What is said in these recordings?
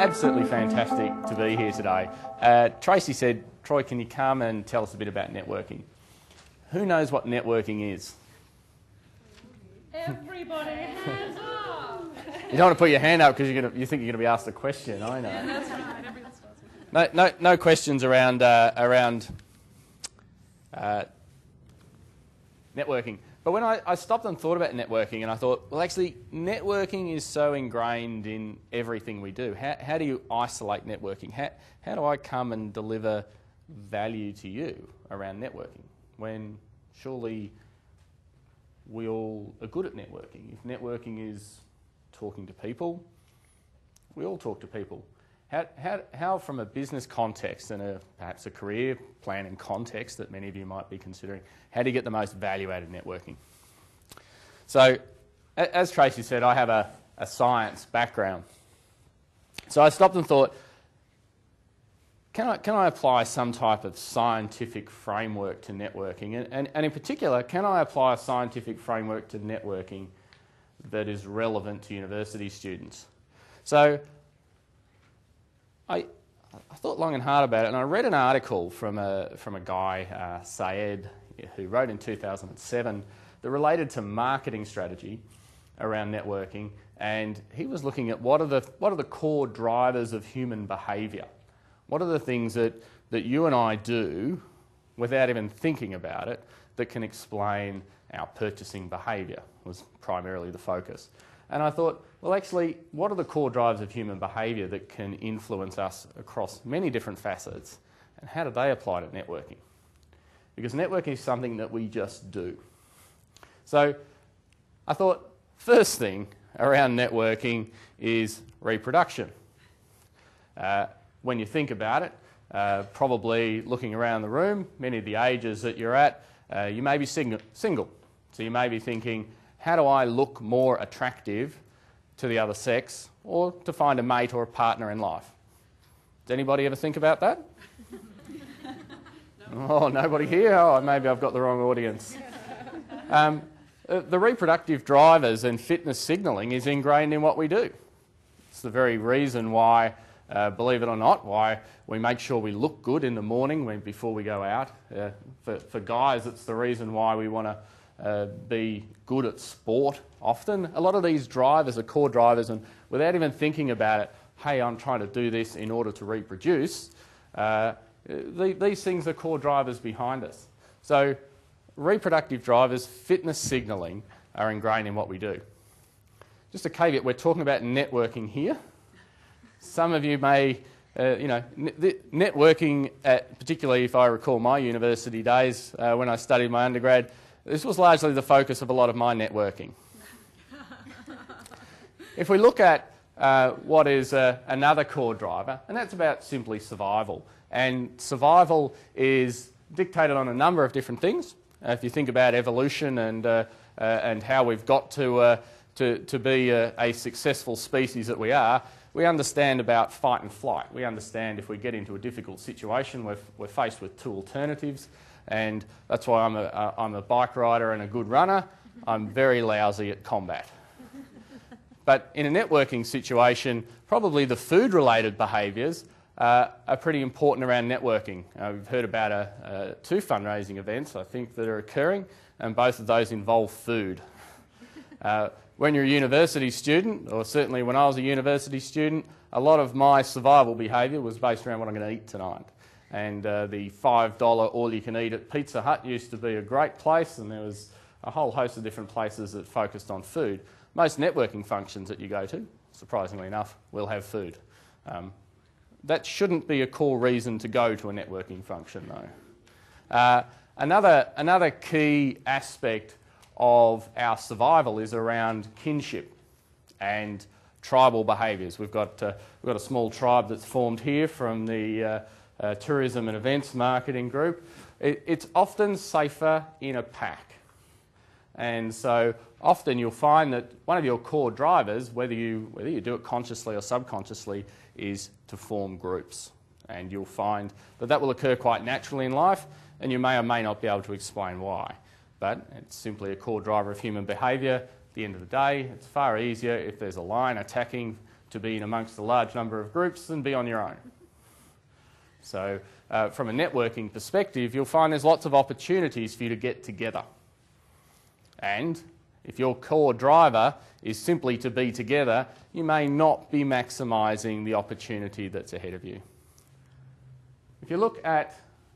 absolutely fantastic to be here today. Tracy said, Troy, can you come and tell us a bit about networking? Who knows what networking is? Everybody, hands up! You don't want to put your hand up because you think you're going to be asked a question, I know. Yeah, that's right. Everyone starts with No questions around networking. But when I stopped and thought about networking, and I thought, well, actually, networking is so ingrained in everything we do. How do you isolate networking? How do I come and deliver value to you around networking when surely we all are good at networking? If networking is talking to people, we all talk to people. How from a business context and perhaps a career planning context that many of you might be considering, how do you get the most value out of networking? So, as Tracy said, I have a science background. So I stopped and thought, can I apply some type of scientific framework to networking? And in particular, can I apply a scientific framework to networking that is relevant to university students? So I thought long and hard about it, and I read an article from a guy, Syed, who wrote in 2007 that related to marketing strategy around networking, and he was looking at what are the core drivers of human behaviour. What are the things that you and I do without even thinking about it that can explain our purchasing behaviour was primarily the focus. And I thought, well, actually, what are the core drivers of human behaviour that can influence us across many different facets, and how do they apply to networking? Because networking is something that we just do. So I thought, first thing around networking is reproduction. When you think about it, probably looking around the room, many of the ages that you're at, you may be single. So you may be thinking, how do I look more attractive to the other sex or to find a mate or a partner in life? Does anybody ever think about that? No. Oh, nobody here? Oh, maybe I've got the wrong audience. The reproductive drivers and fitness signalling is ingrained in what we do. It's the very reason why, believe it or not, why we make sure we look good in the morning before we go out. For guys, it's the reason why we want to be good at sport often. A lot of these drivers are core drivers, and without even thinking about it, hey, I'm trying to do this in order to reproduce, these things are core drivers behind us. So reproductive drivers, fitness signalling are ingrained in what we do. Just a caveat, we're talking about networking here. Some of you may, networking, particularly if I recall my university days when I studied my undergrad, this was largely the focus of a lot of my networking. If we look at what is another core driver, and that's about simply survival. And survival is dictated on a number of different things. If you think about evolution and how we've got to be a successful species that we are, we understand about fight and flight. We understand if we get into a difficult situation, we're faced with two alternatives, and that's why I'm a bike rider and a good runner. I'm very lousy at combat. But in a networking situation, probably the food-related behaviours are pretty important around networking. We've heard about two fundraising events, I think, that are occurring, and both of those involve food. When you're a university student, or certainly when I was a university student, a lot of my survival behaviour was based around what I'm going to eat tonight. And the $5 all-you-can-eat at Pizza Hut used to be a great place, and there was a whole host of different places that focused on food. Most networking functions that you go to, surprisingly enough, will have food. That shouldn't be a core reason to go to a networking function, though. Another key aspect of our survival is around kinship and tribal behaviours. We've got a small tribe that's formed here from the tourism and events marketing group. It's often safer in a pack, and so often you'll find that one of your core drivers, whether you do it consciously or subconsciously, is to form groups. And you'll find that will occur quite naturally in life, and you may or may not be able to explain why. But it's simply a core driver of human behaviour. At the end of the day, it's far easier if there's a lion attacking to be in amongst a large number of groups than be on your own. So from a networking perspective, you'll find there's lots of opportunities for you to get together. And if your core driver is simply to be together, you may not be maximising the opportunity that's ahead of you. If you look at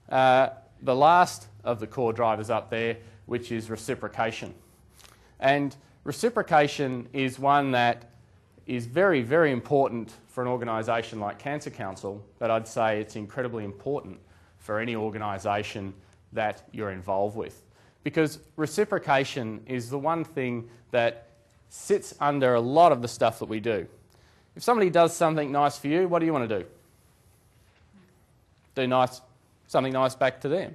the last of the core drivers up there, which is reciprocation. And reciprocation is one that is very, very important for an organisation like Cancer Council, but I'd say it's incredibly important for any organisation that you're involved with. Because reciprocation is the one thing that sits under a lot of the stuff that we do. If somebody does something nice for you, what do you want to do? Do something nice back to them.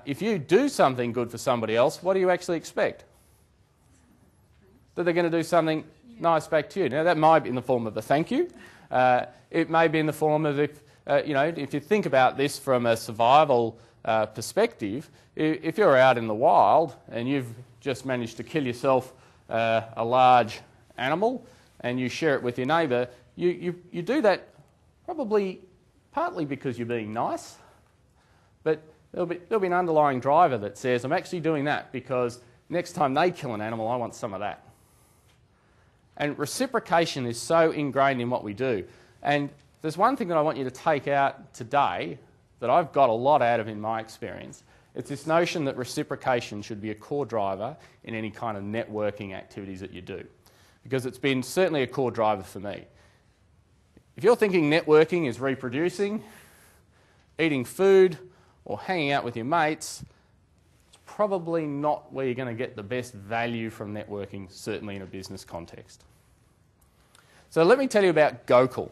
If you do something good for somebody else, what do you actually expect? That they're going to do something nice back to you. Now, that might be in the form of a thank you. It may be in the form of, if you think about this from a survival perspective, if you're out in the wild and you've just managed to kill yourself a large animal and you share it with your neighbour, you do that probably partly because you're being nice, but there'll be an underlying driver that says, I'm actually doing that because next time they kill an animal, I want some of that. And reciprocation is so ingrained in what we do. And there's one thing that I want you to take out today that I've got a lot out of in my experience. It's this notion that reciprocation should be a core driver in any kind of networking activities that you do. Because it's been certainly a core driver for me. If you're thinking networking is reproducing, eating food, or hanging out with your mates, it's probably not where you're going to get the best value from networking, certainly in a business context. So let me tell you about Gokul.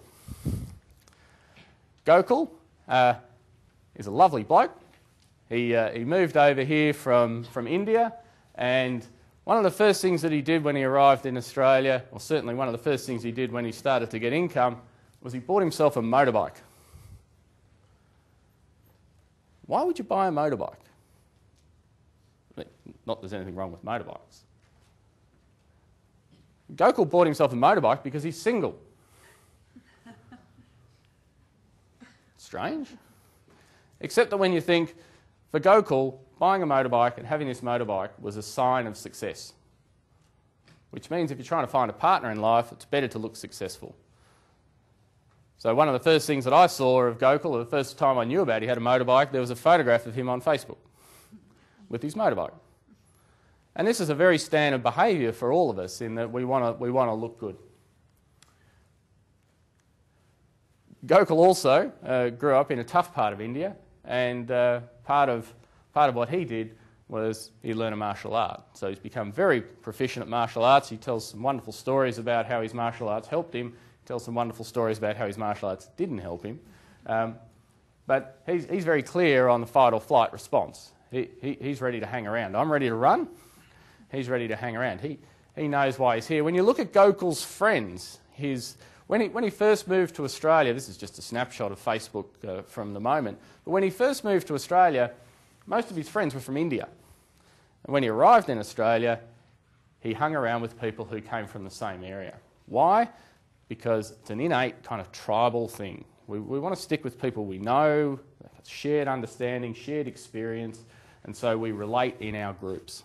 Gokul is a lovely bloke. He moved over here from India, and one of the first things that he did when he arrived in Australia, or certainly one of the first things he did when he started to get income, was he bought himself a motorbike. Why would you buy a motorbike? Not that there's anything wrong with motorbikes. Gokul bought himself a motorbike because he's single. Strange. Except that when you think, for Gokul, buying a motorbike and having this motorbike was a sign of success. Which means if you're trying to find a partner in life, it's better to look successful. So one of the first things that I saw of Gokul, or the first time I knew about he had a motorbike, there was a photograph of him on Facebook with his motorbike. And this is a very standard behaviour for all of us in that we want to look good. Gokul also grew up in a tough part of India, and part of what he did was he learned a martial art. So he's become very proficient at martial arts. He tells some wonderful stories about how his martial arts helped him. He tells some wonderful stories about how his martial arts didn't help him. But he's very clear on the fight or flight response. He's ready to hang around. I'm ready to run. He's ready to hang around. He knows why he's here. When you look at Gokul's friends, when he first moved to Australia, this is just a snapshot of Facebook from the moment, but when he first moved to Australia, most of his friends were from India. And when he arrived in Australia, he hung around with people who came from the same area. Why? Because it's an innate kind of tribal thing. We want to stick with people we know, shared understanding, shared experience, and so we relate in our groups.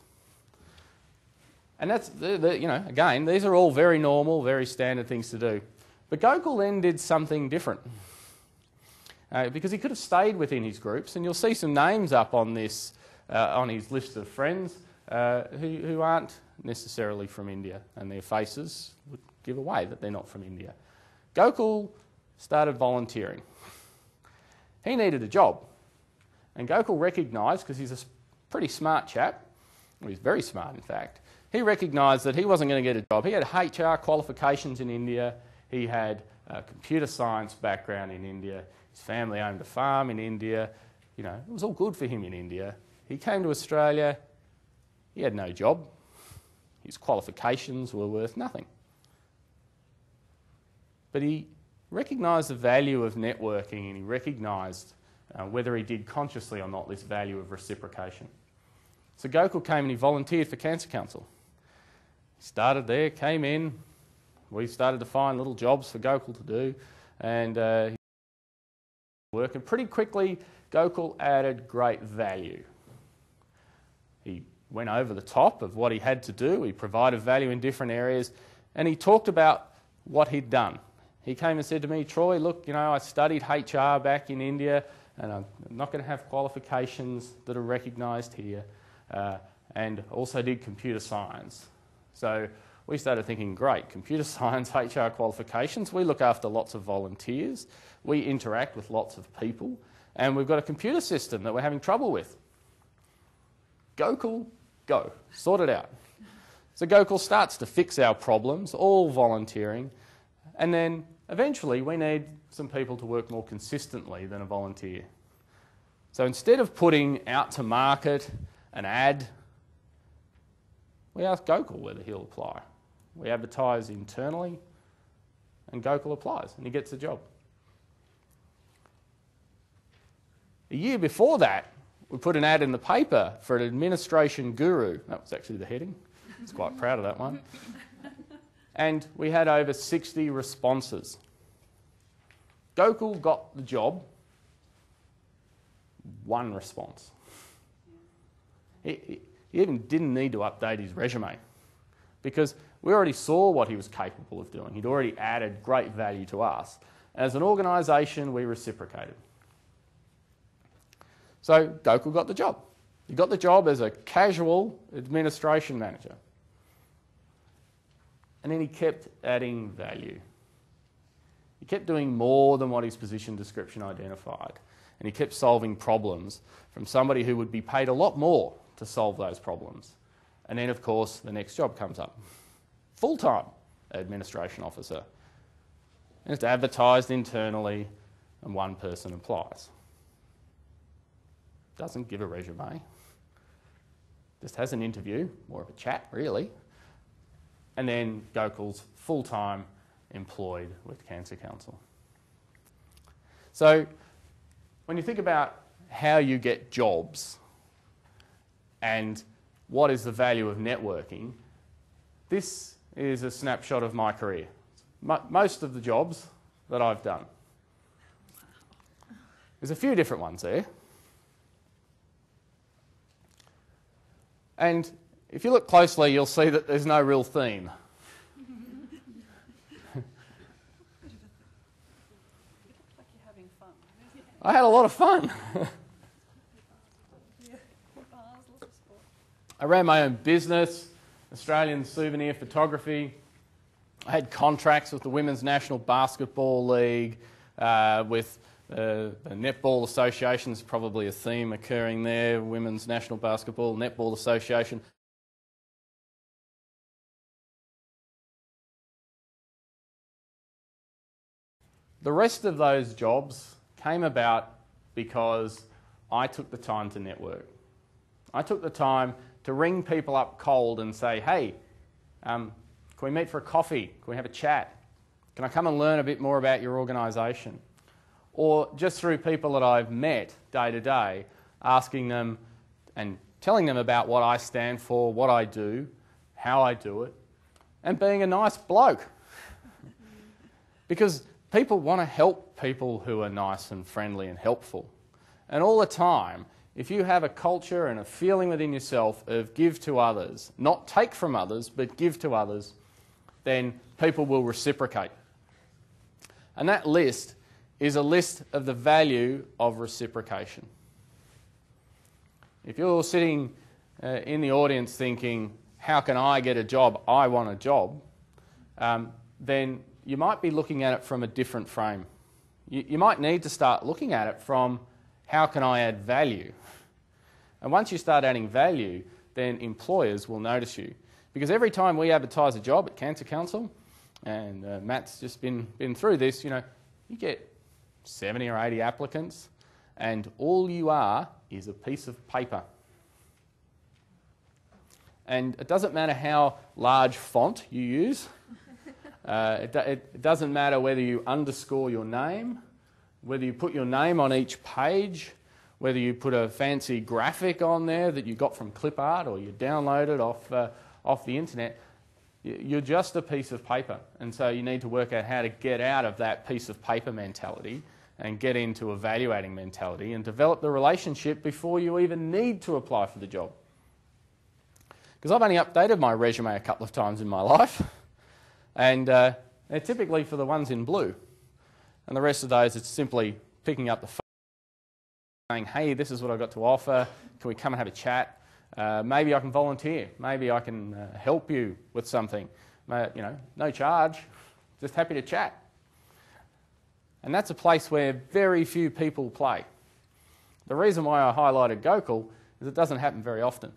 And that's, again, these are all very normal, very standard things to do. But Gokul then did something different. Because he could have stayed within his groups, and you'll see some names up on this, on his list of friends who aren't necessarily from India, and their faces would give away that they're not from India. Gokul started volunteering. He needed a job, and Gokul recognised, because he's a pretty smart chap, well, he's very smart in fact, he recognised that he wasn't going to get a job. He had HR qualifications in India, he had a computer science background in India, his family owned a farm in India, it was all good for him in India. He came to Australia, he had no job, his qualifications were worth nothing. But he recognised the value of networking, and he recognised, whether he did consciously or not, this value of reciprocation. So Gokul came and he volunteered for Cancer Council. He started there, came in, we started to find little jobs for Gokul to do, and work. And pretty quickly, Gokul added great value. He went over the top of what he had to do. He provided value in different areas, and he talked about what he'd done. He came and said to me, Troy, look, I studied HR back in India, and I'm not going to have qualifications that are recognised here, and also did computer science. So we started thinking, great, computer science, HR qualifications, we look after lots of volunteers, we interact with lots of people, and we've got a computer system that we're having trouble with. Gokul, go, sort it out. So Gokul starts to fix our problems, all volunteering, and then eventually we need some people to work more consistently than a volunteer. So instead of putting out to market an ad, we ask Gokul whether he'll apply. We advertise internally, and Gokul applies, and he gets the job. A year before that, we put an ad in the paper for an administration guru. That was actually the heading. I was quite proud of that one. And we had over 60 responses. Gokul got the job. One response. He even didn't need to update his resume because we already saw what he was capable of doing. He'd already added great value to us. As an organisation, we reciprocated. So Gokul got the job. He got the job as a casual administration manager. And then he kept adding value. He kept doing more than what his position description identified. And he kept solving problems from somebody who would be paid a lot more to solve those problems. And then, of course, the next job comes up. Full-time administration officer. And it's advertised internally, and one person applies. Doesn't give a resume. Just has an interview, more of a chat, really. And then Gokul's full-time employed with Cancer Council. So when you think about how you get jobs and what is the value of networking, this is a snapshot of my career. Most of the jobs that I've done. There's a few different ones there. And if you look closely, you'll see that there's no real theme. I had a lot of fun. I ran my own business, Australian souvenir photography. I had contracts with the Women's National Basketball League, with the Netball Association. There's probably a theme occurring there, Women's National Basketball, Netball Association. The rest of those jobs came about because I took the time to network. I took the time to ring people up cold and say, hey, can we meet for a coffee? Can we have a chat? Can I come and learn a bit more about your organisation? Or just through people that I've met day to day, asking them and telling them about what I stand for, what I do, how I do it, and being a nice bloke. Because people want to help people who are nice and friendly and helpful. And all the time, if you have a culture and a feeling within yourself of give to others, not take from others, but give to others, then people will reciprocate. And that list is a list of the value of reciprocation. If you're sitting in the audience thinking, how can I get a job? I want a job. Then you might be looking at it from a different frame. You might need to start looking at it from how can I add value? And once you start adding value, then employers will notice you. Because every time we advertise a job at Cancer Council, and Matt's just been through this, you get 70 or 80 applicants, and all you are is a piece of paper. And it doesn't matter how large font you use. It doesn't matter whether you underscore your name, whether you put your name on each page, whether you put a fancy graphic on there that you got from clip art or you downloaded off the internet. You're just a piece of paper, and so you need to work out how to get out of that piece of paper mentality and get into evaluating mentality and develop the relationship before you even need to apply for the job. Because I've only updated my resume a couple of times in my life, and they're typically for the ones in blue. And the rest of those, it's simply picking up the phone, saying, hey, this is what I've got to offer, can we come and have a chat? Maybe I can volunteer, maybe I can help you with something. No charge, just happy to chat. And that's a place where very few people play. The reason why I highlighted Gokul is it doesn't happen very often.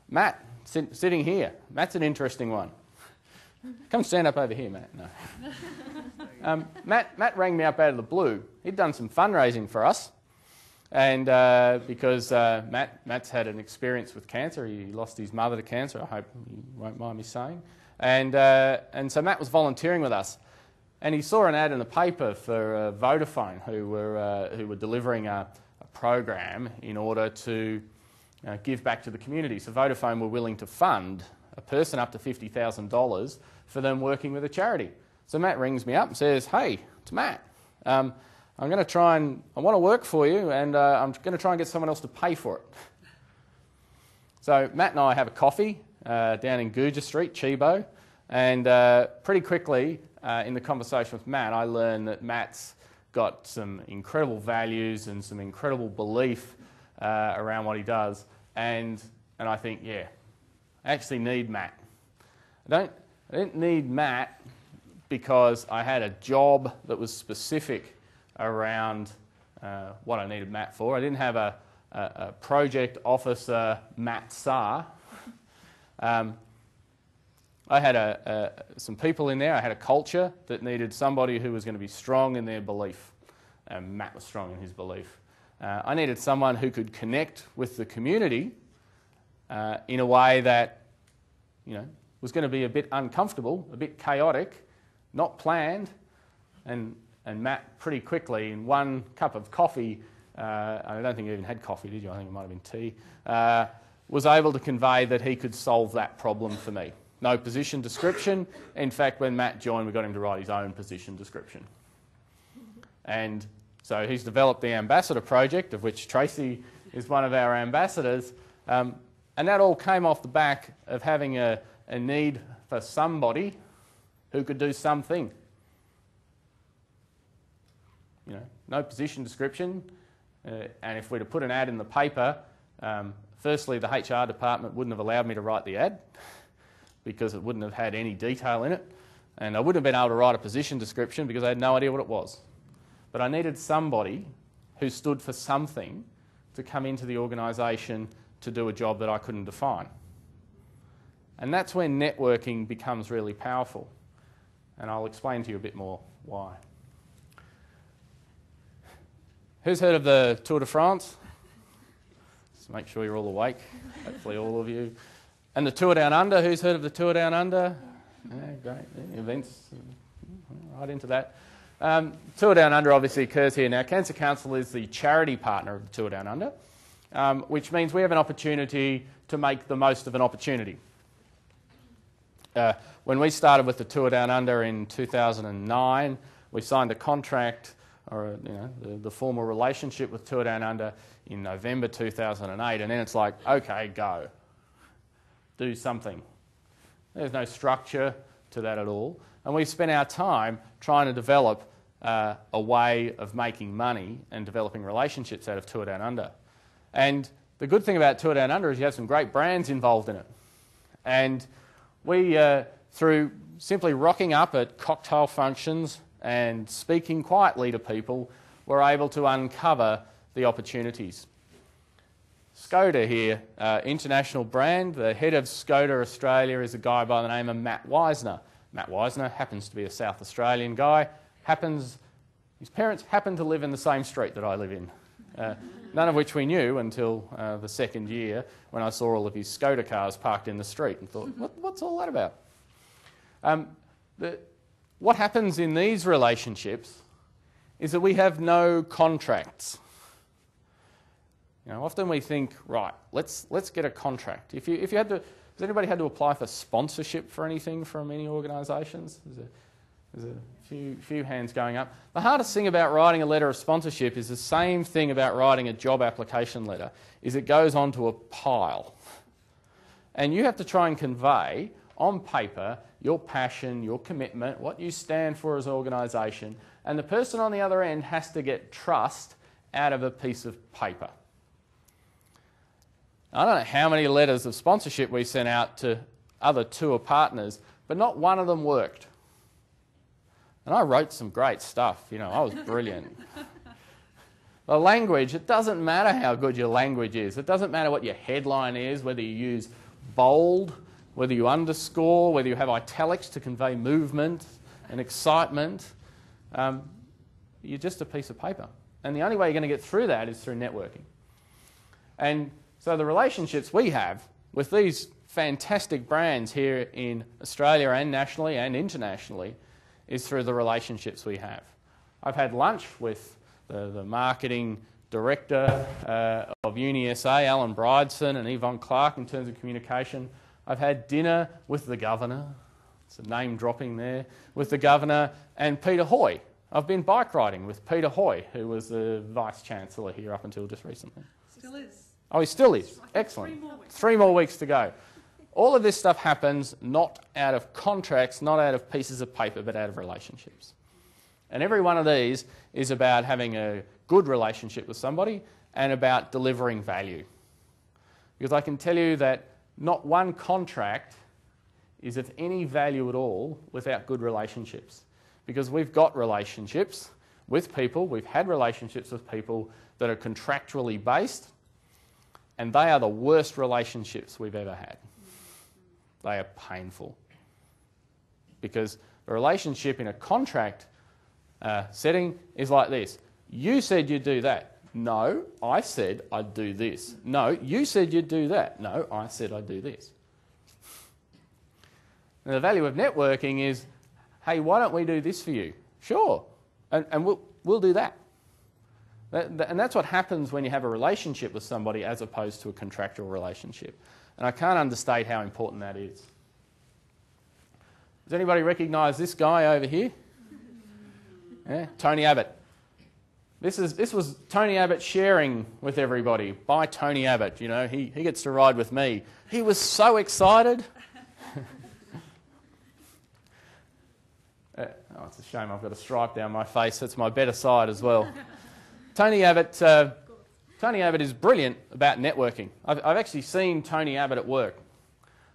Matt, sitting here, Matt's an interesting one. Come stand up over here, Matt. No. Matt rang me up out of the blue. He'd done some fundraising for us, and because Matt's had an experience with cancer, he lost his mother to cancer, I hope you won't mind me saying, and so Matt was volunteering with us. And he saw an ad in the paper for Vodafone, who were delivering a program in order to give back to the community. So Vodafone were willing to fund a person up to $50,000 for them working with a charity. So Matt rings me up and says, hey, it's Matt. I want to work for you, and I'm going to try and get someone else to pay for it. So Matt and I have a coffee down in Gooja Street, Chibo, and pretty quickly, in the conversation with Matt, I learned that Matt's got some incredible values and some incredible belief around what he does. And I think, yeah, I actually need Matt. I didn't need Matt because I had a job that was specific around what I needed Matt for. I didn't have a project officer, Matt Saar. I had some people in there. I had a culture that needed somebody who was going to be strong in their belief. And Matt was strong in his belief. I needed someone who could connect with the community in a way that, was going to be a bit uncomfortable, a bit chaotic, not planned. And Matt pretty quickly, in one cup of coffee, I don't think you even had coffee, did you? I think it might have been tea, was able to convey that he could solve that problem for me. No position description. In fact, when Matt joined, we got him to write his own position description. And so he's developed the Ambassador Project, of which Tracy is one of our ambassadors. And that all came off the back of having a need for somebody who could do something. No position description. And if we'd have put an ad in the paper, firstly, the HR department wouldn't have allowed me to write the ad, because it wouldn't have had any detail in it. And I wouldn't have been able to write a position description because I had no idea what it was. But I needed somebody who stood for something to come into the organisation to do a job that I couldn't define. And that's when networking becomes really powerful. And I'll explain to you a bit more why. Who's heard of the Tour de France? Just make sure you're all awake, hopefully all of you. And the Tour Down Under, who's heard of the Tour Down Under? Yeah, great, yeah, events, right into that. Tour Down Under obviously occurs here. Now, Cancer Council is the charity partner of the Tour Down Under, which means we have an opportunity to make the most of an opportunity. When we started with the Tour Down Under in 2009, we signed a contract, or the formal relationship with Tour Down Under in November 2008, and then it's like, okay, go. Do something. There's no structure to that at all. And we spent our time trying to develop a way of making money and developing relationships out of Tour Down Under. And the good thing about Tour Down Under is you have some great brands involved in it. And we, through simply rocking up at cocktail functions and speaking quietly to people, were able to uncover the opportunities. Skoda here, international brand. The head of Skoda Australia is a guy by the name of Matt Wisner. Matt Wisner happens to be a South Australian guy. His parents happen to live in the same street that I live in. None of which we knew until the second year when I saw all of his Skoda cars parked in the street and thought, what's all that about? What happens in these relationships is that we have no contracts. Often we think, right, let's get a contract. If you had to, has anybody had to apply for sponsorship for anything from any organisations? There's a few hands going up. The hardest thing about writing a letter of sponsorship is the same thing about writing a job application letter, is it goes onto a pile. And you have to try and convey on paper your passion, your commitment, what you stand for as an organisation, and the person on the other end has to get trust out of a piece of paper. I don't know how many letters of sponsorship we sent out to other tour partners, but not one of them worked. And I wrote some great stuff, I was brilliant. The language, it doesn't matter how good your language is. It doesn't matter what your headline is, whether you use bold, whether you underscore, whether you have italics to convey movement and excitement. You're just a piece of paper. And the only way you're going to get through that is through networking. And so the relationships we have with these fantastic brands here in Australia and nationally and internationally is through the relationships we have. I've had lunch with the marketing director of UniSA, Alan Bridson, and Yvonne Clark in terms of communication. I've had dinner with the governor, it's a name dropping there, with the governor and Peter Hoy. I've been bike riding with Peter Hoy, who was the Vice-Chancellor here up until just recently. Still is. Oh, he still is. Excellent. 3 more weeks to go. All of this stuff happens not out of contracts, not out of pieces of paper, but out of relationships. And every one of these is about having a good relationship with somebody and about delivering value. Because I can tell you that not one contract is of any value at all without good relationships. Because we've got relationships with people, we've had relationships with people that are contractually based, and they are the worst relationships we've ever had. They are painful. Because a relationship in a contract setting is like this. You said you'd do that. No, I said I'd do this. No, you said you'd do that. No, I said I'd do this. Now, the value of networking is, hey, why don't we do this for you? Sure, and we'll do that. And that's what happens when you have a relationship with somebody as opposed to a contractual relationship. And I can't understate how important that is. Does anybody recognise this guy over here? Yeah, Tony Abbott. This was Tony Abbott sharing with everybody. By Tony Abbott, he gets to ride with me. He was so excited. Oh, it's a shame I've got a stripe down my face. That's my better side as well. Tony Abbott is brilliant about networking. I've actually seen Tony Abbott at work.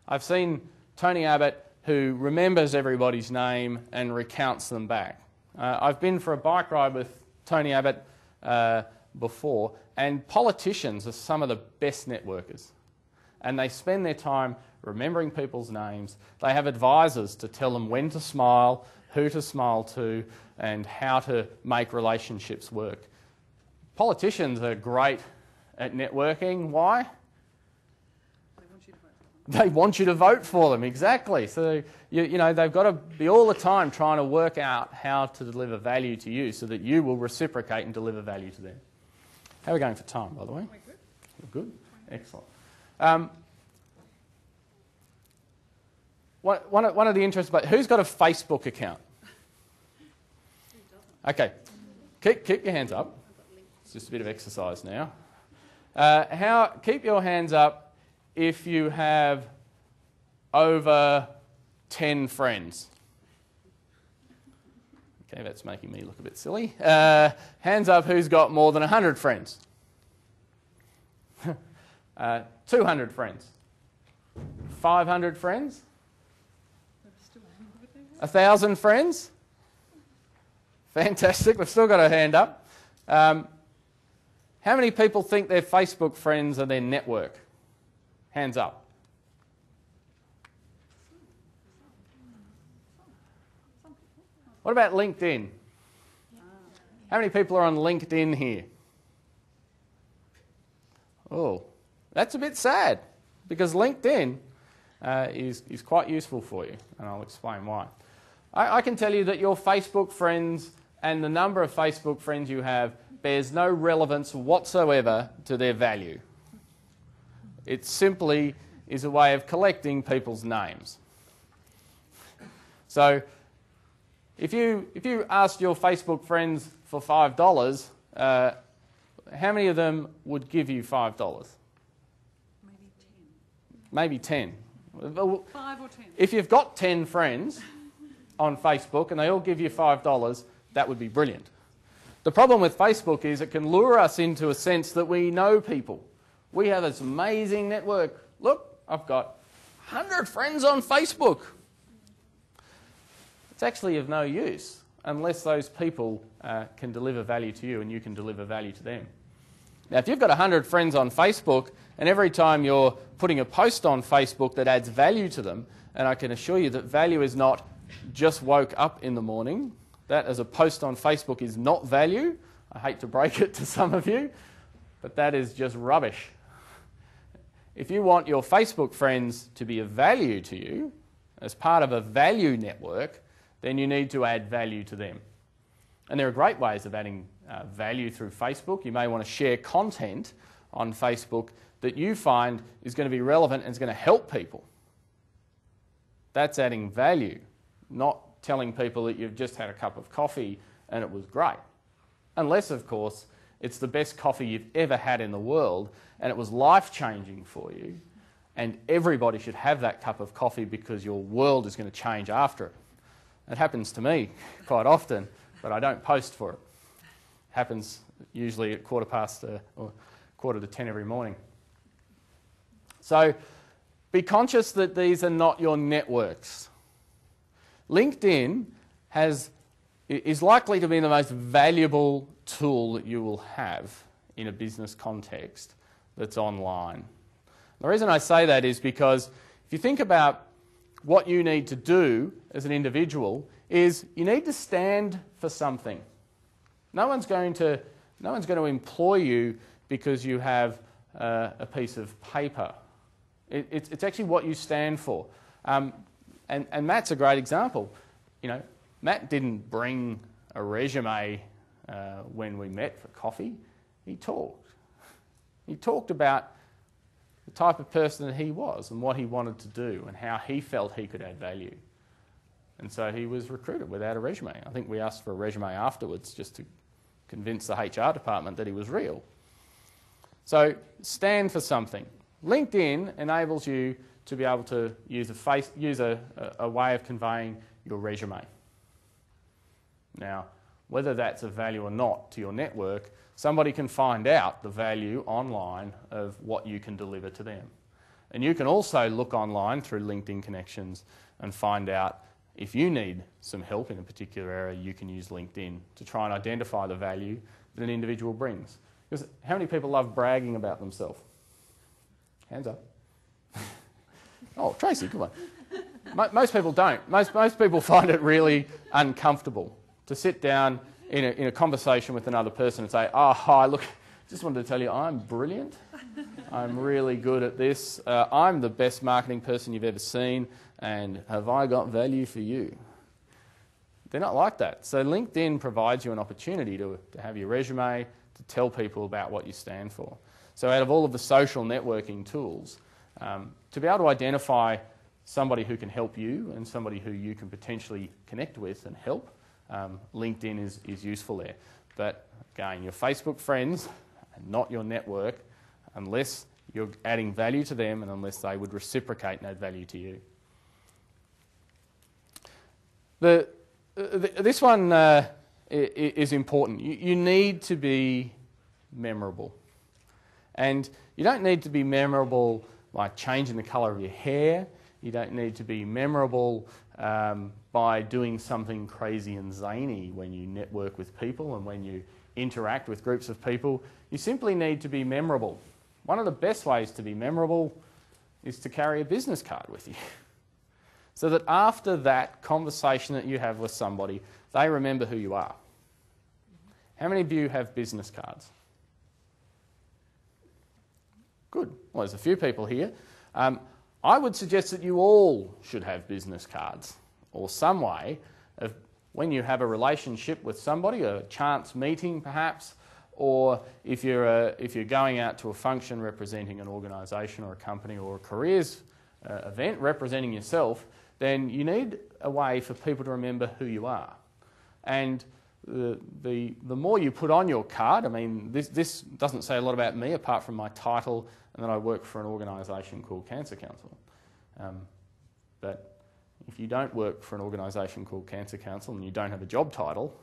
I've seen Tony Abbott who remembers everybody's name and recounts them back. I've been for a bike ride with Tony Abbott before, and politicians are some of the best networkers. And they spend their time remembering people's names. They have advisors to tell them when to smile, who to smile to, and how to make relationships work. Politicians are great at networking. Why? They want you to vote for them, exactly. So, they've got to be all the time trying to work out how to deliver value to you so that you will reciprocate and deliver value to them. How are we going for time, by the way? We're good? Excellent. One of the interests, but who's got a Facebook account? Okay, keep your hands up. It's just a bit of exercise now. Keep your hands up if you have over 10 friends. Okay, that's making me look a bit silly. Hands up who's got more than 100 friends. 200 friends. 500 friends? 1,000 friends? Fantastic, we've still got a hand up. How many people think their Facebook friends are their network? Hands up. What about LinkedIn? How many people are on LinkedIn here? Oh, that's a bit sad because LinkedIn is quite useful for you, and I'll explain why. I can tell you that your Facebook friends and the number of Facebook friends you have bears no relevance whatsoever to their value. It simply is a way of collecting people's names. So if you asked your Facebook friends for $5, how many of them would give you $5? Maybe 10. 5 or 10. If you've got 10 friends on Facebook and they all give you $5, that would be brilliant. The problem with Facebook is it can lure us into a sense that we know people. We have this amazing network. Look, I've got 100 friends on Facebook. It's actually of no use unless those people can deliver value to you and you can deliver value to them. Now, if you've got 100 friends on Facebook and every time you're putting a post on Facebook that adds value to them, and I can assure you that value is not just woke up in the morning, that as a post on Facebook is not value. I hate to break it to some of you, but that is just rubbish. If you want your Facebook friends to be of value to you, as part of a value network, then you need to add value to them. And there are great ways of adding value through Facebook. You may want to share content on Facebook that you find is going to be relevant and is going to help people. That's adding value, not telling people that you've just had a cup of coffee and it was great. Unless, of course, it's the best coffee you've ever had in the world and it was life-changing for you, and everybody should have that cup of coffee because your world is going to change after it. It happens to me quite often, but I don't post for it. It happens usually at or 9:45 every morning. So be conscious that these are not your networks. LinkedIn is likely to be the most valuable tool that you will have in a business context that's online. The reason I say that is because if you think about what you need to do as an individual is you need to stand for something. No one's going to employ you because you have a piece of paper. It's actually what you stand for. And Matt's a great example. You know, Matt didn't bring a resume when we met for coffee. He talked. He talked about the type of person that he was and what he wanted to do and how he felt he could add value. And so he was recruited without a resume. I think we asked for a resume afterwards just to convince the HR department that he was real. So stand for something. LinkedIn enables you to be able to use a way of conveying your resume. Now, whether that's of value or not to your network, somebody can find out the value online of what you can deliver to them. And you can also look online through LinkedIn connections and find out if you need some help in a particular area, you can use LinkedIn to try and identify the value that an individual brings. Because how many people love bragging about themselves? Hands up. Oh, Tracy, come on. Most people don't. Most people find it really uncomfortable to sit down in a conversation with another person and say, oh, hi, look, just wanted to tell you I'm brilliant. I'm really good at this. I'm the best marketing person you've ever seen, and have I got value for you? They're not like that. So LinkedIn provides you an opportunity to have your resume, to tell people about what you stand for. So out of all of the social networking tools, to be able to identify somebody who can help you and somebody who you can potentially connect with and help, LinkedIn is useful there. But again, your Facebook friends and not your network, unless you're adding value to them and unless they would reciprocate and add value to you. This one is important. You need to be memorable. And you don't need to be memorable by changing the colour of your hair. You don't need to be memorable by doing something crazy and zany when you network with people and when you interact with groups of people. You simply need to be memorable. One of the best ways to be memorable is to carry a business card with you. So that after that conversation that you have with somebody, they remember who you are. How many of you have business cards? Good. Well, there's a few people here. I would suggest that you all should have business cards, or some way of when you have a relationship with somebody, a chance meeting perhaps, or if you're going out to a function representing an organisation or a company or a careers event representing yourself, then you need a way for people to remember who you are. And the more you put on your card, I mean, this doesn't say a lot about me apart from my title and that I work for an organisation called Cancer Council. But if you don't work for an organisation called Cancer Council and you don't have a job title,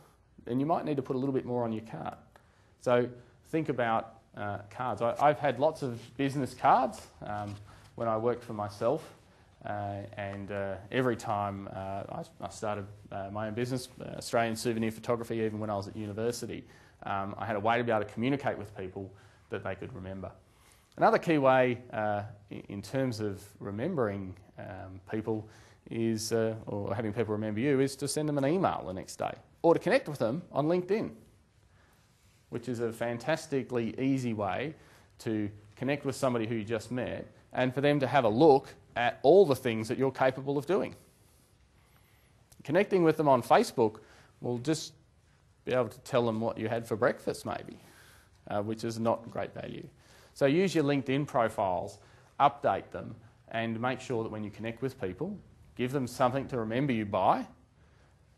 then you might need to put a little bit more on your card. So think about cards. I've had lots of business cards when I worked for myself, and every time I started my own business, Australian souvenir photography, even when I was at university, I had a way to be able to communicate with people that they could remember. Another key way in terms of remembering people is, or having people remember you, is to send them an email the next day or to connect with them on LinkedIn, which is a fantastically easy way to connect with somebody who you just met and for them to have a look at all the things that you're capable of doing. Connecting with them on Facebook will just be able to tell them what you had for breakfast maybe, which is not great value. So use your LinkedIn profiles, update them, and make sure that when you connect with people, give them something to remember you by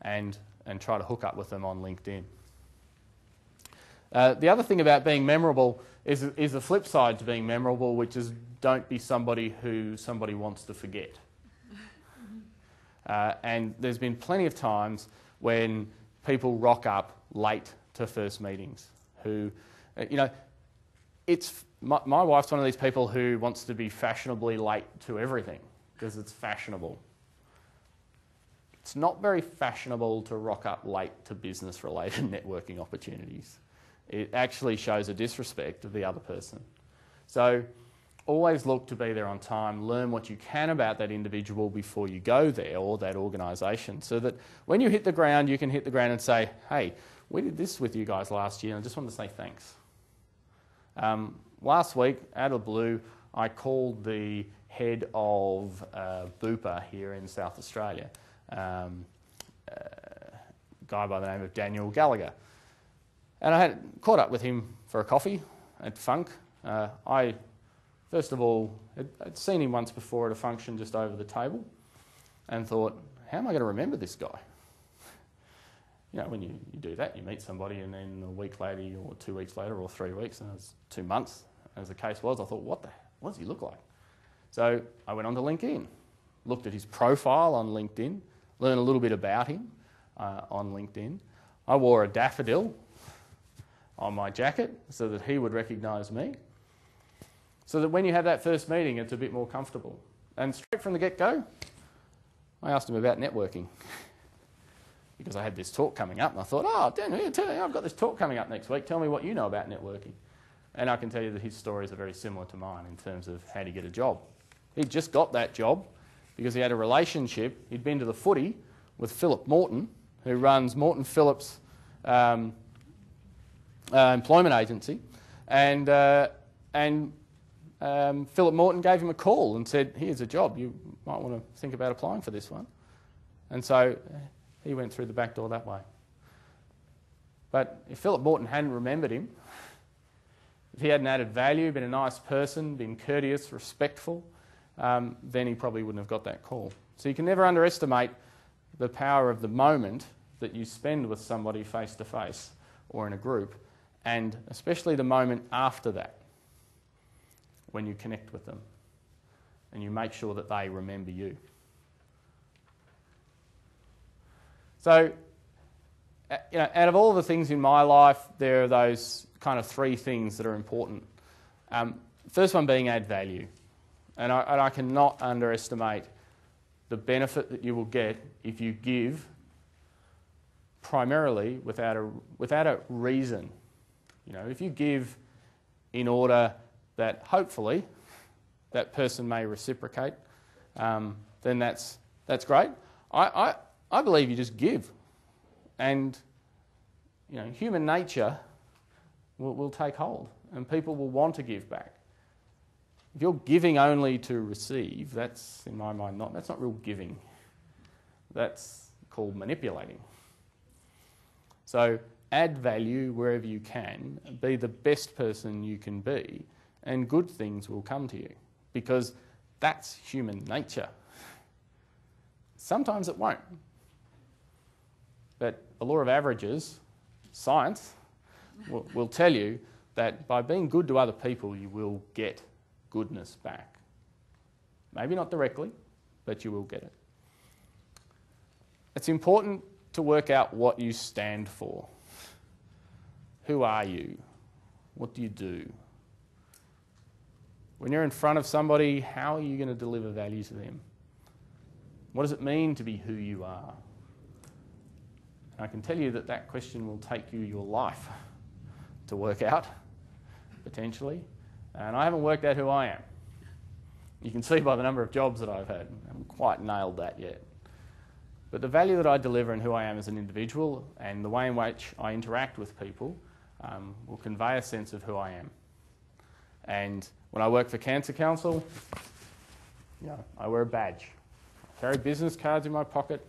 and try to hook up with them on LinkedIn. The other thing about being memorable is the flip side to being memorable, which is don't be somebody who somebody wants to forget. And there's been plenty of times when people rock up late to first meetings who, my wife's one of these people who wants to be fashionably late to everything because it's fashionable. It's not very fashionable to rock up late to business-related networking opportunities. It actually shows a disrespect of the other person. So always look to be there on time, learn what you can about that individual before you go there or that organisation so that when you hit the ground, you can hit the ground and say, hey, we did this with you guys last year and I just wanted to say thanks. Last week, out of the blue, I called the head of Bupa here in South Australia, a guy by the name of Daniel Gallagher. And I had caught up with him for a coffee at Funk. I, first of all, had seen him once before at a function just over the table and thought, how am I going to remember this guy? When you do that, you meet somebody and then a week later or 2 weeks later or 3 weeks, and it was 2 months, as the case was, I thought, what does he look like? So I went onto LinkedIn, looked at his profile on LinkedIn, learned a little bit about him on LinkedIn. I wore a daffodil on my jacket so that he would recognise me, so that when you have that first meeting, it's a bit more comfortable. And straight from the get-go, I asked him about networking because I had this talk coming up and I thought, Dan, I've got this talk coming up next week. Tell me what you know about networking. And I can tell you that his stories are very similar to mine in terms of how to get a job. He'd just got that job because he had a relationship. He'd been to the footy with Philip Morton, who runs Morton Phillips employment agency, and Philip Morton gave him a call and said, here's a job, you might want to think about applying for this one. And so he went through the back door that way. But if Philip Morton hadn't remembered him, if he hadn't added value, been a nice person, been courteous, respectful, then he probably wouldn't have got that call. So you can never underestimate the power of the moment that you spend with somebody face to face or in a group, and especially the moment after that, when you connect with them and you make sure that they remember you. So, out of all the things in my life, there are those kind of 3 things that are important. First one being add value. And I cannot underestimate the benefit that you will get if you give primarily without a reason. If you give in order that hopefully that person may reciprocate, then that's great. I believe you just give, and human nature will take hold, and people will want to give back. If you're giving only to receive, that's in my mind that's not real giving. That's called manipulating. So add value wherever you can, be the best person you can be, and good things will come to you, because that's human nature. Sometimes it won't. But the law of averages, science, will tell you that by being good to other people, you will get goodness back. Maybe not directly, but you will get it. It's important to work out what you stand for. Who are you? What do you do? When you're in front of somebody, how are you going to deliver value to them? What does it mean to be who you are? And I can tell you that that question will take you your life to work out, potentially. And I haven't worked out who I am. You can see by the number of jobs that I've had. I haven't quite nailed that yet. But the value that I deliver and who I am as an individual and the way in which I interact with people will convey a sense of who I am. And when I work for Cancer Council, I wear a badge. I carry business cards in my pocket,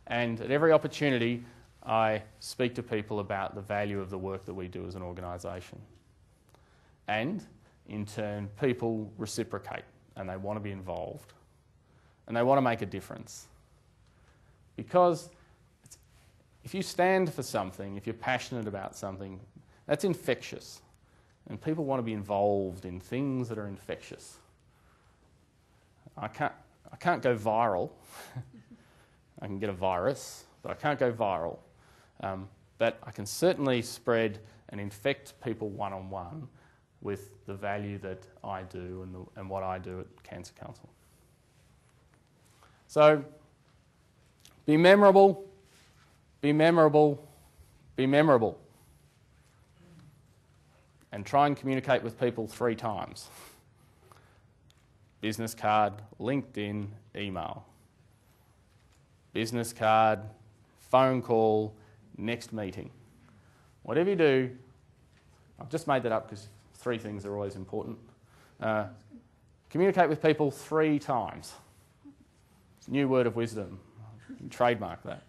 and at every opportunity I speak to people about the value of the work that we do as an organisation. And in turn, people reciprocate and they want to be involved and they want to make a difference. Because if you stand for something, if you're passionate about something, that's infectious. And people want to be involved in things that are infectious. I can't go viral. I can get a virus, but I can't go viral. But I can certainly spread and infect people one-on-one with the value that I do and what I do at Cancer Council. So, be memorable, be memorable, be memorable. And try and communicate with people 3 times. Business card, LinkedIn, email. Business card, phone call, next meeting. Whatever you do, I've just made that up because 3 things are always important. Communicate with people 3 times. It's a new word of wisdom. You can trademark that.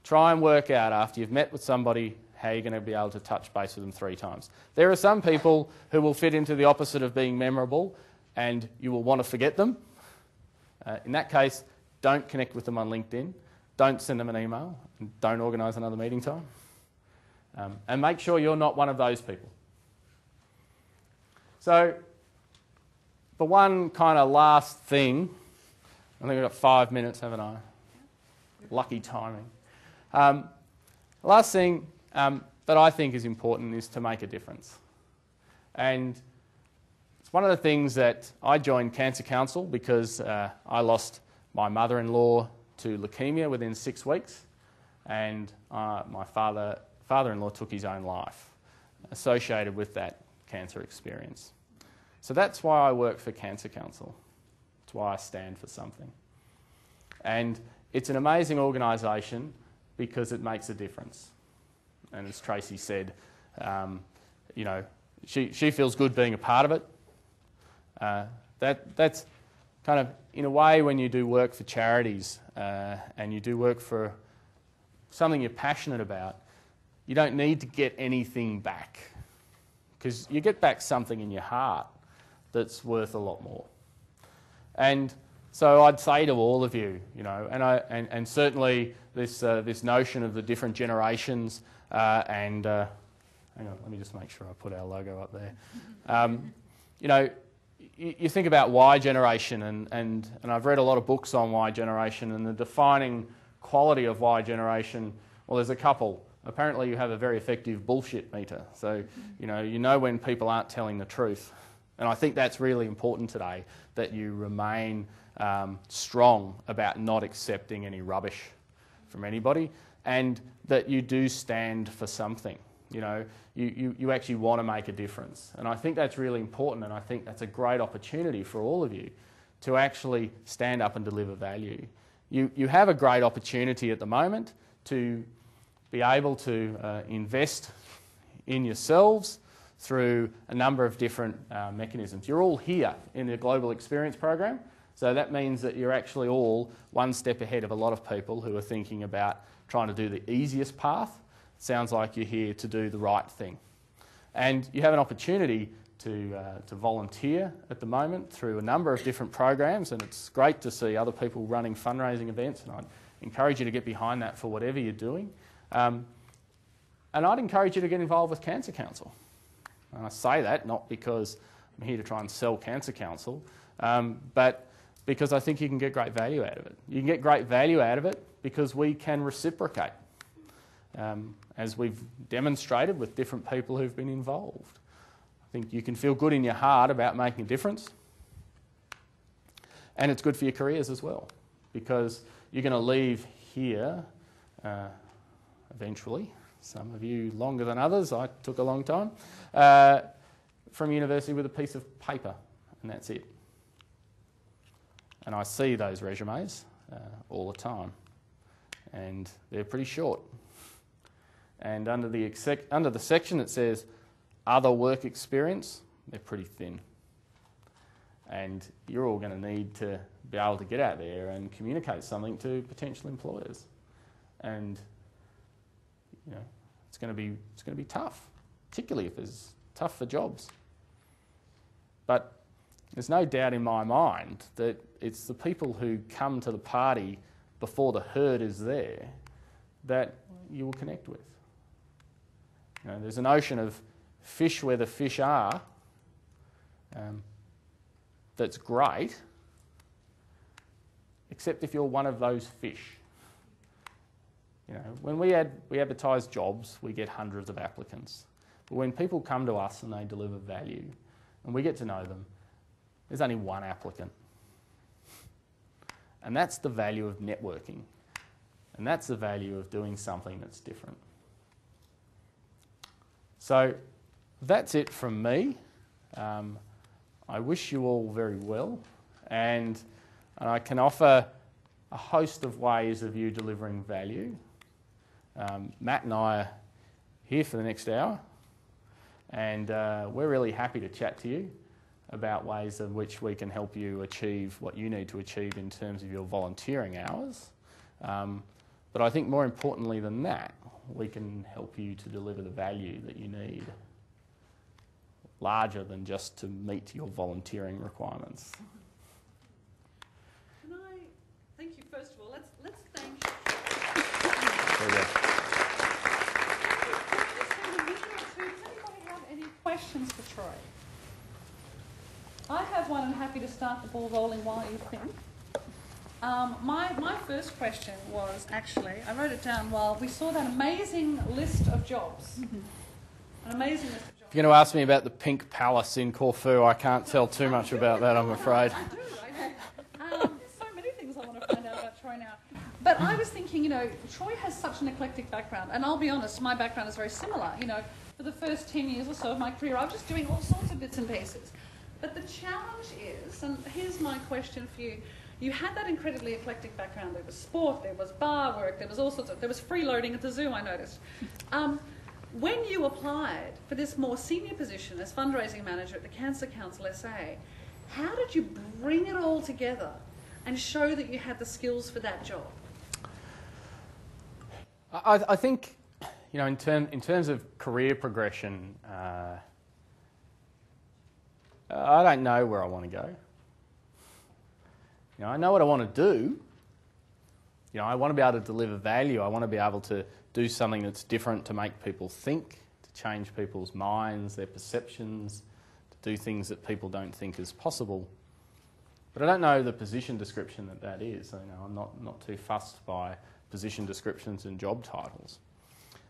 Try and work out after you've met with somebody how you're going to be able to touch base with them 3 times. There are some people who will fit into the opposite of being memorable and you will want to forget them. In that case, don't connect with them on LinkedIn, don't send them an email, and don't organise another meeting time. And make sure you're not one of those people. So, the one kind of last thing, I think I've got 5 minutes, haven't I? Lucky timing. Last thing that I think is important is to make a difference. And it's one of the things that I joined Cancer Council because I lost my mother-in-law to leukemia within 6 weeks, and my father-in-law took his own life associated with that cancer experience. So that's why I work for Cancer Council. It's why I stand for something. And it's an amazing organisation because it makes a difference. And as Tracy said, she feels good being a part of it. That's kind of, in a way, when you do work for charities and you do work for something you're passionate about, you don't need to get anything back because you get back something in your heart that's worth a lot more. And so I'd say to all of you, and certainly this notion of the different generations hang on, let me just make sure I put our logo up there. You think about Y generation, and I've read a lot of books on Y generation, and the defining quality of Y generation, well, there's a couple. Apparently you have a very effective bullshit meter. So, you know when people aren't telling the truth. And I think that's really important today, that you remain strong about not accepting any rubbish from anybody, and that you do stand for something. You actually want to make a difference. And I think that's really important, and I think that's a great opportunity for all of you to actually stand up and deliver value. You have a great opportunity at the moment to be able to invest in yourselves through a number of different mechanisms. You're all here in the Global Experience Program, so that means that you're actually all one step ahead of a lot of people who are thinking about trying to do the easiest path sounds like you're here to do the right thing. And you have an opportunity to volunteer at the moment through a number of different programs, and it's great to see other people running fundraising events, and I'd encourage you to get behind that for whatever you're doing. And I'd encourage you to get involved with Cancer Council. And I say that not because I'm here to try and sell Cancer Council, but because I think you can get great value out of it. You can get great value out of it because we can reciprocate, as we've demonstrated with different people who've been involved. I think you can feel good in your heart about making a difference, and it's good for your careers as well, because you're going to leave here eventually. Some of you longer than others. I took a long time from university with a piece of paper, and that's it. And I see those resumes all the time, and they're pretty short. And under the section that says other work experience, they're pretty thin. And you're all going to need to be able to get out there and communicate something to potential employers. And you know, it's going to be tough, particularly if it's tough for jobs. But there's no doubt in my mind that it's the people who come to the party before the herd is there that you will connect with. You know, there's a notion of fish where the fish are that's great, except if you're one of those fish. You know, when we advertise jobs, we get hundreds of applicants. But when people come to us and they deliver value and we get to know them, there's only one applicant. And that's the value of networking. And that's the value of doing something that's different. So that's it from me. I wish you all very well. And I can offer a host of ways of you delivering value. Matt and I are here for the next hour, and we're really happy to chat to you about ways in which we can help you achieve what you need to achieve in terms of your volunteering hours. But I think more importantly than that, we can help you to deliver the value that you need, larger than just to meet your volunteering requirements. Can I thank you first of all? Let's thank. There we go. Does anybody have any questions for Troy? I have one and happy to start the ball rolling while you think. My first question was actually, I wrote it down while we saw that amazing list of jobs. An amazing list of jobs. If you're going to ask me about the Pink Palace in Corfu, I can't tell too much about that, I'm afraid. I do. So many things I want to find out about Troy now. But I was thinking, you know, Troy has such an eclectic background, and I'll be honest, my background is very similar. You know, for the first 10 years or so of my career, I was just doing all sorts of bits and pieces. But the challenge is, and here's my question for you, you had that incredibly eclectic background. There was sport, there was bar work, there was all sorts of, there was freeloading at the zoo, I noticed. When you applied for this more senior position as fundraising manager at the Cancer Council SA, how did you bring it all together and show that you had the skills for that job? I think, you know, in terms of career progression, I don't know where I want to go. You know, I know what I want to do. You know, I want to be able to deliver value. I want to be able to do something that's different, to make people think, to change people's minds, their perceptions, to do things that people don't think is possible. But I don't know the position description that is. You know, I'm not too fussed by position descriptions and job titles.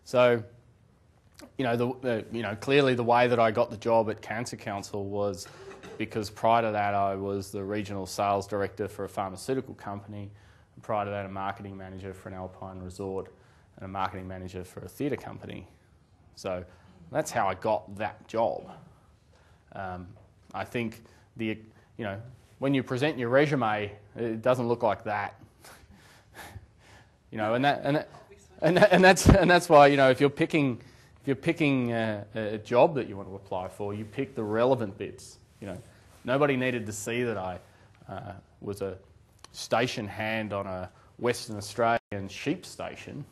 So, you know, clearly the way that I got the job at Cancer Council was because prior to that I was the regional sales director for a pharmaceutical company, and prior to that a marketing manager for an alpine resort and a marketing manager for a theatre company. So that's how I got that job. I think when you present your resume, it doesn't look like that. You know, and that's why, you know, if you're picking a job that you want to apply for, you pick the relevant bits. You know, nobody needed to see that I was a station hand on a Western Australian sheep station.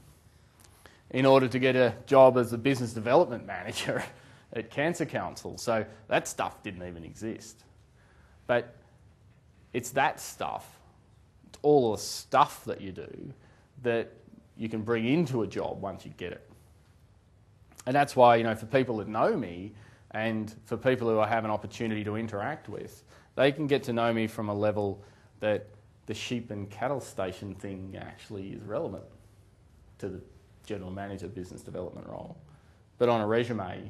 in order to get a job as a business development manager at Cancer Council. So that stuff didn't even exist. But it's that stuff, it's all the stuff that you do that you can bring into a job once you get it. And that's why, you know, for people that know me and for people who I have an opportunity to interact with, they can get to know me from a level that the sheep and cattle station thing actually is relevant to the general manager business development role. But on a resume,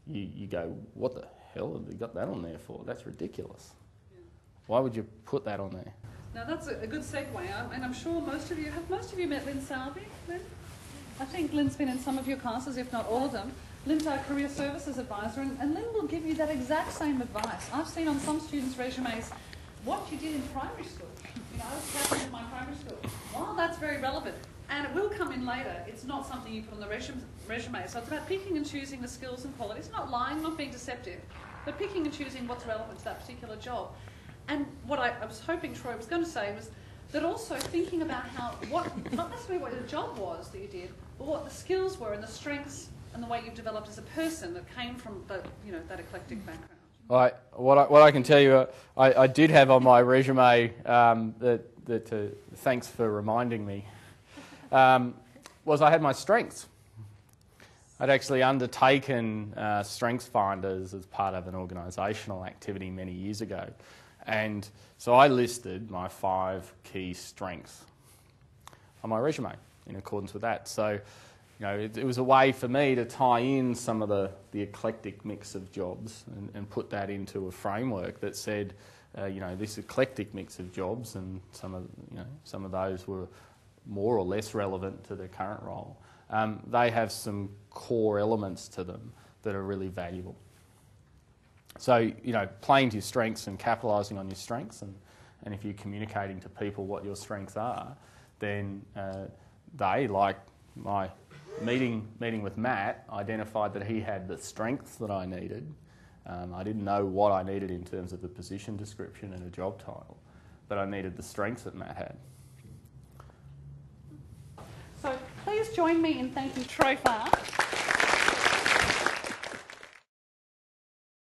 you go, what the hell have they got that on there for? That's ridiculous. Yeah. Why would you put that on there? Now that's a good segue, and I'm sure most of you met Lynn Salby? Lynn? I think Lynn's been in some of your classes, if not all of them. Lynn's our career services advisor, and Lynn will give you that exact same advice. I've seen on some students' resumes what you did in primary school. You know, I was captain of my primary school. Well, that's very relevant, and it will come in later. It's not something you put on the resume. So it's about picking and choosing the skills and qualities, not lying, not being deceptive, but picking and choosing what's relevant to that particular job. And what I was hoping Troy was going to say was that also thinking about not necessarily what the job was that you did, but what the skills were and the strengths and the way you've developed as a person that came from that eclectic background. Right. What I can tell you, I did have on my resume thanks for reminding me, was I had my strengths. I'd actually undertaken strengths finders as part of an organisational activity many years ago. And so I listed my 5 key strengths on my resume in accordance with that. So, you know, it was a way for me to tie in some of the eclectic mix of jobs and put that into a framework that said, you know, this eclectic mix of jobs, and some of those were more or less relevant to the current role. They have some core elements to them that are really valuable. So, you know, playing to your strengths and capitalising on your strengths, and if you're communicating to people what your strengths are, then they, like my meeting with Matt, identified that he had the strengths that I needed. I didn't know what I needed in terms of the position description and a job title, but I needed the strengths that Matt had. So please join me in thanking TroyFlower.